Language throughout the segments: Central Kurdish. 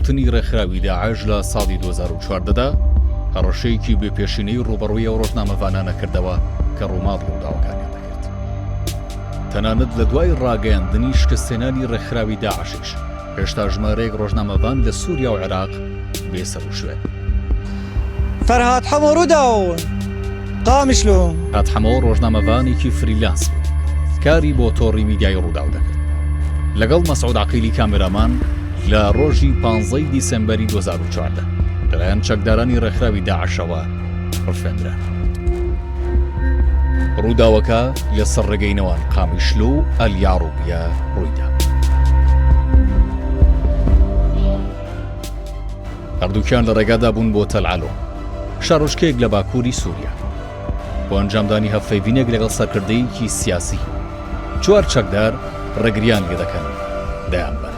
کەوتنی ڕێکخراوی داعش لە ساڵی 2014دا هەڕەشەیەکی بێپێشینەی ڕوبەڕووی ئەو ڕۆژنامەوانانە کردەوە کە ڕووماڵی ڕووداوەکانیان دەکرد. تەنانەت لە دوای ڕاگەیاندنی شکستێنانی ڕێکخراوی داعشش هێشتا ژمارەیەک ڕۆژنامەوان لە سووریا و عێراق بێسەر و شوێن. فەرهاد حەمۆ ڕووداون قامشلوم هات حەمۆ ڕۆژنامەوانێکی فریلانس بوو، کاری بۆ تۆڕی میدیای ڕووداو دەکرد. لەگەڵ مەسعود عەقیلی کامێرامان لە ڕۆژی 15 دیسەمبەری 2014 لەلایەن چەکدارانی ڕێکخراوی داعشەوە ڕفێندرا. ڕووداوەکە لەسەر ڕێگەینەوان قامیشلو و ئەلیاڕوبیە ڕوویدا. هەردووکیان لە ڕێگادا بوون بۆ تەلعەلۆ، شارۆچکەیەک لە باکووری سووریا، بۆ ئەنجامدانی هەفەیبینێک لەگەڵ سەرکردەیەکی سیاسی. 4 چەکدار ڕێگریان لێ دەکەن دەیان بن.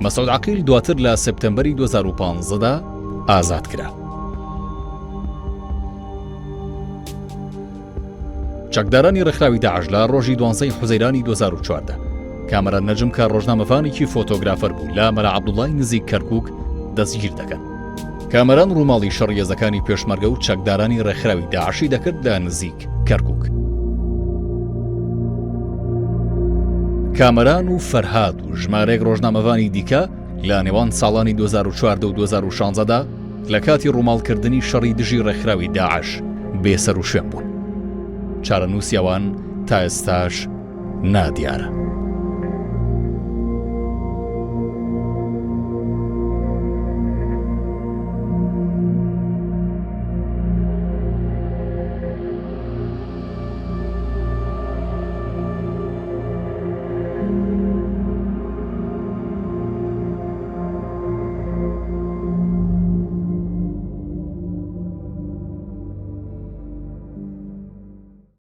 مەسعود عەقیل دواتر لە سپتەمبەری 2015دا ئازاد کرا. چەکدارانی ڕێکخراوی داعش لە ڕۆژی 12 حوزەیرانی 2014 کامەران نەجم کە ڕۆژنامەوانێکی فۆتۆگرافەر بوو لە مەلا عەبدوڵڵای نزیک کەرکووک دەستگیر دەکەن. کامەران ڕووماڵی شەڕیێزەکانی پێشمەرگە و چەکدارانی ڕێکخراوی داعشی دەکرد لە نزیک کەرکووک. کامەران و فەرهاد و ژمارەیەک ڕۆژنامەوانی دیکە لە نێوان ساڵانی 2014 و 2016دا لە کاتی ڕووماڵکردنی شەڕی دژی ڕێکخراوی داعش بێسەر و شوێن بوون. چارەنووسیەوان تا ئێستاش نادیارە.